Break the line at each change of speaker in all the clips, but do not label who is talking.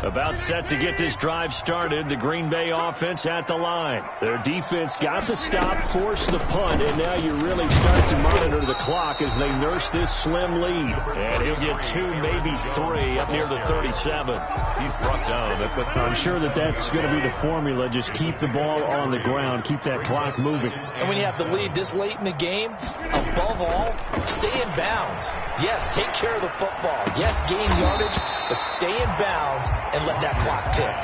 About set to get this drive started. The Green Bay offense at the line. Their defense got the stop, forced the punt, and now you really start to monitor the clock as they nurse this slim lead. And he'll get 2, maybe 3 up near the 37.
He's brought down.
I'm sure that's going to be the formula. Just keep the ball on the ground. Keep that clock moving.
And when you have the lead this late in the game, above all, stay in bounds. Yes, take care of the football. Yes, gain yardage, but stay in bounds and let that clock tick.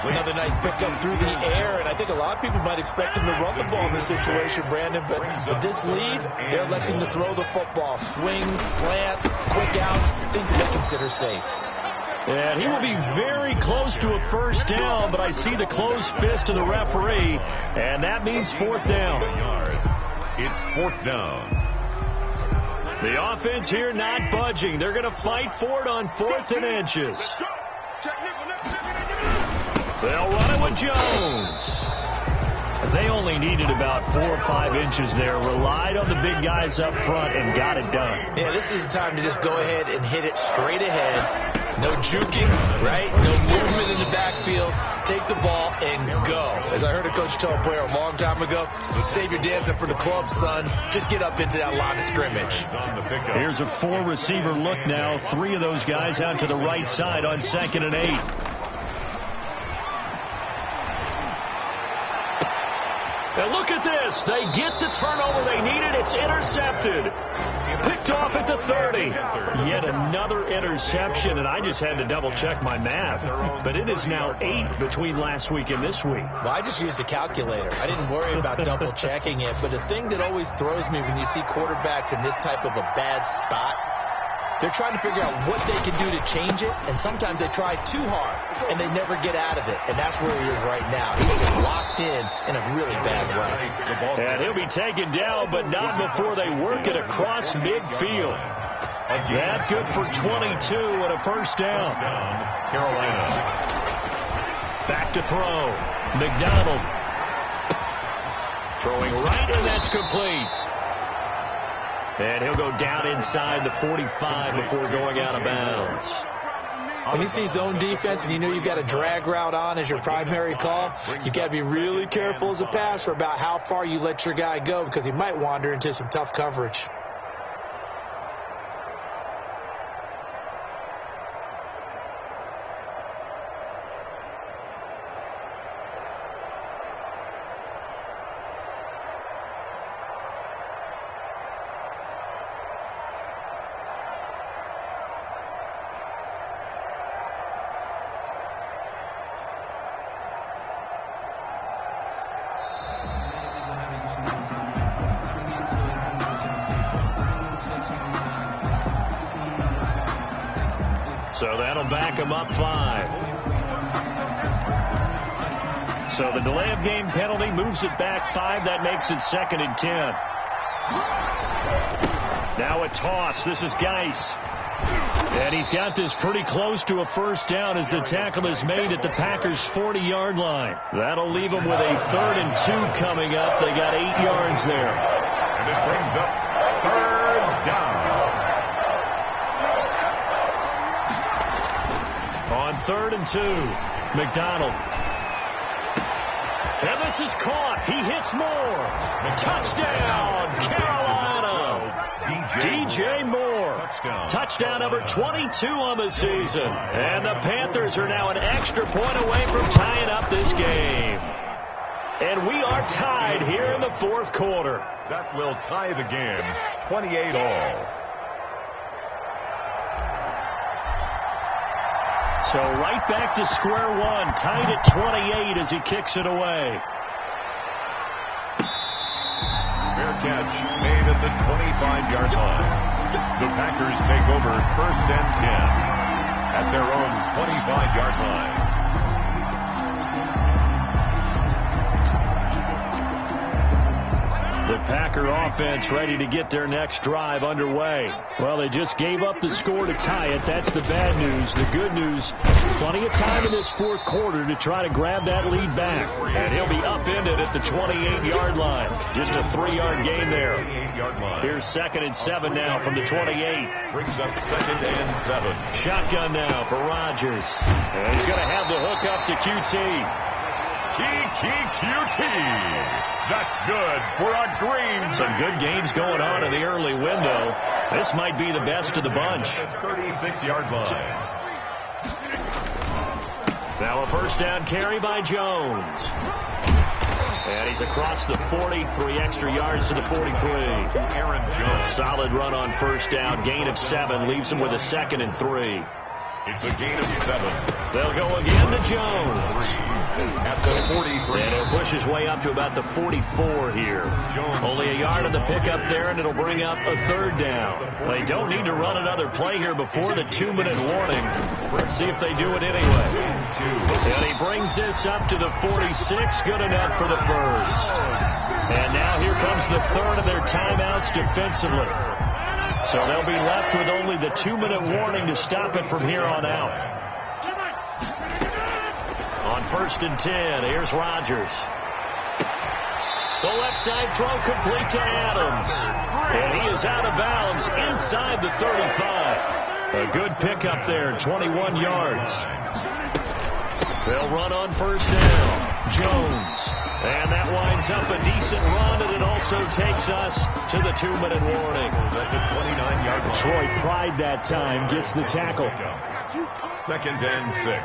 Another nice pickup through the air, and I think a lot of people might expect him to run the ball in this situation, Brandon, but with this lead, they're electing to throw the football. Swings, slants, quick outs, things that they consider safe.
And he will be very close to a first down, but I see the closed fist of the referee, and that means 4th down.
It's 4th down.
The offense here not budging. They're going to fight for it on 4th and inches. They'll run it with Jones. They only needed about 4 or 5 inches there. Relied on the big guys up front and got it done.
Yeah, this is the time to just go ahead and hit it straight ahead. No juking, right? No movement in the backfield. Take the ball and go. As I heard a coach tell a player a long time ago, save your dancing for the club, son. Just get up into that line of scrimmage.
Here's a 4-receiver look now. 3 of those guys out to the right side on 2nd and 8. And look at this. They get the turnover they needed. It's intercepted. Picked off at the 30. Yet another interception, and I just had to double-check my math. But it is now 8 between last week and this week.
Well, I just used a calculator. I didn't worry about double-checking it. But the thing that always throws me when you see quarterbacks in this type of a bad spot, they're trying to figure out what they can do to change it, and sometimes they try too hard, and they never get out of it, and that's where he is right now. He's just locked in a really bad way.
And he'll be taken down, but not before they work it across midfield. That good for 22 and a first down.
Carolina.
Back to throw. McDonald. Throwing right, and that's complete. And he'll go down inside the 45 before going out of bounds.
When you see zone defense and you know you've got a drag route on as your primary call, you've got to be really careful as a passer about how far you let your guy go because he might wander into some tough coverage.
So that'll back him up 5. So the delay of game penalty moves it back 5. That makes it 2nd and 10. Now a toss. This is Geis. And he's got this pretty close to a first down as the tackle is made at the Packers' 40-yard line. That'll leave them with a 3rd and 2 coming up. They got 8 yards there.
And it brings up 3rd down.
On 3rd and 2, McDonald. And this is caught. He hits Moore. Touchdown, Carolina. DJ Moore. Touchdown number 22 on the season. And the Panthers are now an extra point away from tying up this game. And we are tied here in the 4th quarter.
That will tie the game, 28 all.
So right back to square one, tied at 28 as he kicks it away.
Fair catch made at the 25-yard line. The Packers take over 1st and 10 at their own 25-yard line.
The Packer offense ready to get their next drive underway. Well, they just gave up the score to tie it. That's the bad news. The good news, plenty of time in this fourth quarter to try to grab that lead back. And he'll be upended at the 28-yard line. Just a 3-yard gain there. Here's 2nd and 7 now from the 28.
Brings up 2nd and 7.
Shotgun now for Rodgers. And he's going to have the hook up to QT.
QT. That's good for a green.
Some good games going on in the early window. This might be the best of the bunch.
36-yard line.
Now a first down carry by Jones. And he's across the 40, 3 extra yards to the 43.
Aaron Jones.
Solid run on first down. Gain of 7 leaves him with a 2nd and 3.
It's a gain of 7.
They'll go again to Jones.
At the 43.
And he'll push his way up to about the 44 here.
Jones.
Only a yard on the pickup there, and it'll bring up a 3rd down. They don't need to run another play here before the 2-minute warning. Let's see if they do it anyway. And he brings this up to the 46. Good enough for the first. And now here comes the 3rd of their timeouts defensively. So they'll be left with only the 2-minute warning to stop it from here on out. On 1st and 10, here's Rodgers. The left side throw complete to Adams. And he is out of bounds inside the 35. A good pickup there, 21 yards. They'll run on first down. Jones. And that winds up a decent run, and it also takes us to the 2-minute warning.
At the 29-yard line.
Troy Pride that time gets the tackle.
2nd and 6.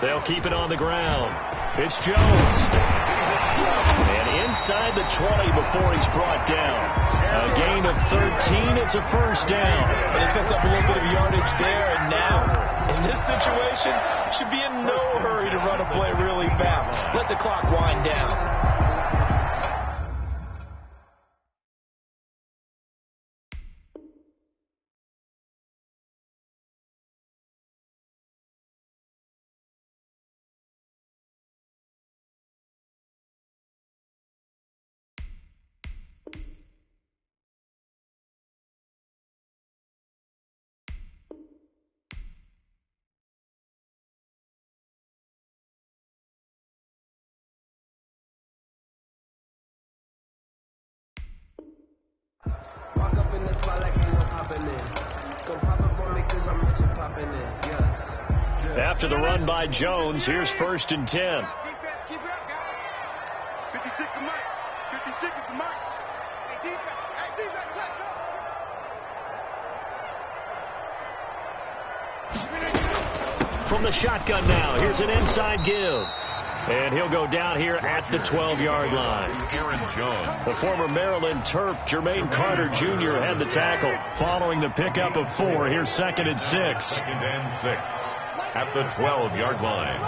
They'll keep it on the ground. It's Jones. And inside the 20 before he's brought down. A gain of 13. It's a first down.
They picked up a little bit of yardage there, and now, in this situation, should be in no hurry to run a play really fast. Let the clock wind down.
Walk up in the spot like ain't no popping in. Go pop up on me cause I'm rich and popping in. Yeah.
After the run by Jones, here's 1st and 10.
Defense, keep it up, guys. 56 is the mark. 56 is the mark. Hey, defense, let's go.
From the shotgun now, here's an inside give. And he'll go down here at the 12-yard line.
Aaron Jones.
The former Maryland Terp, Jermaine Carter Jr. had the tackle. Following the pickup of 4, here's 2nd and 6.
2nd and 6. At the 12-yard line.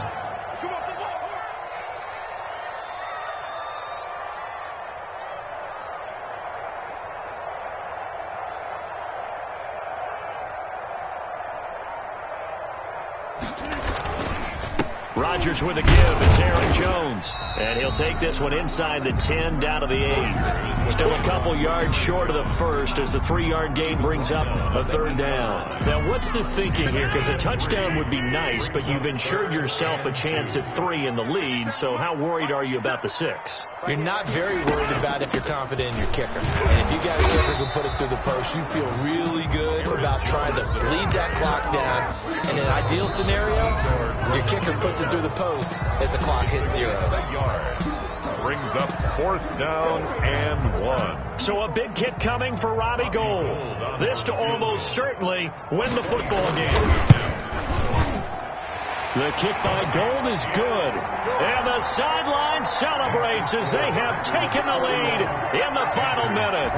Rodgers with a give. It's Aaron Jones. And he'll take this one inside the 10 down to the 8. Still a couple yards short of the first as the 3-yard gain brings up a 3rd down. Now, what's the thinking here? Because a touchdown would be nice, but you've ensured yourself a chance at 3 in the lead. So how worried are you about the 6?
You're not very worried about if you're confident in your kicker. And if you got a kicker who put it through the post, you feel really good about trying to bleed that clock down. In an ideal scenario, your kicker puts it through the post as the clock hits zeros.
Brings up 4th down and 1.
So a big kick coming for Robbie Gould. This to almost certainly win the football game. The kick by Gould is good. And the sideline celebrates as they have taken the lead in the final minute.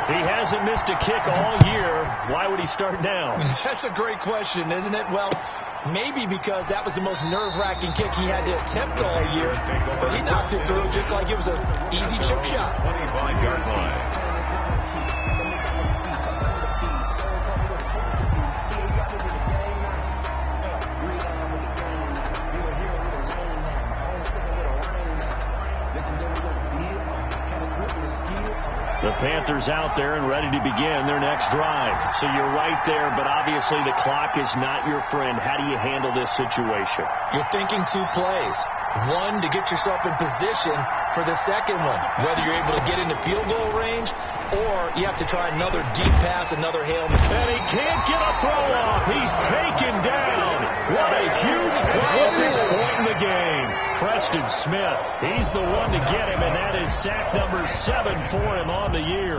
He hasn't missed a kick all year. Why would he start now?
That's a great question, isn't it? Well, maybe because that was the most nerve-wracking kick he had to attempt all year. But he knocked it through just like it was an easy chip shot.
25-yard line.
The Panthers out there and ready to begin their next drive. So you're right there, but obviously the clock is not your friend. How do you handle this situation?
You're thinking 2 plays. One, to get yourself in position for the second one, whether you're able to get into field goal range or you have to try another deep pass, another Hail Mary.
And he can't get a throw off. He's taken down. What a huge play at this point in the game. Preston Smith, he's the one to get him, and that is sack number 7 for him on the year.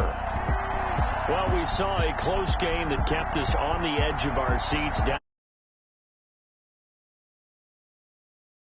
Well, we saw a close game that kept us on the edge of our seats.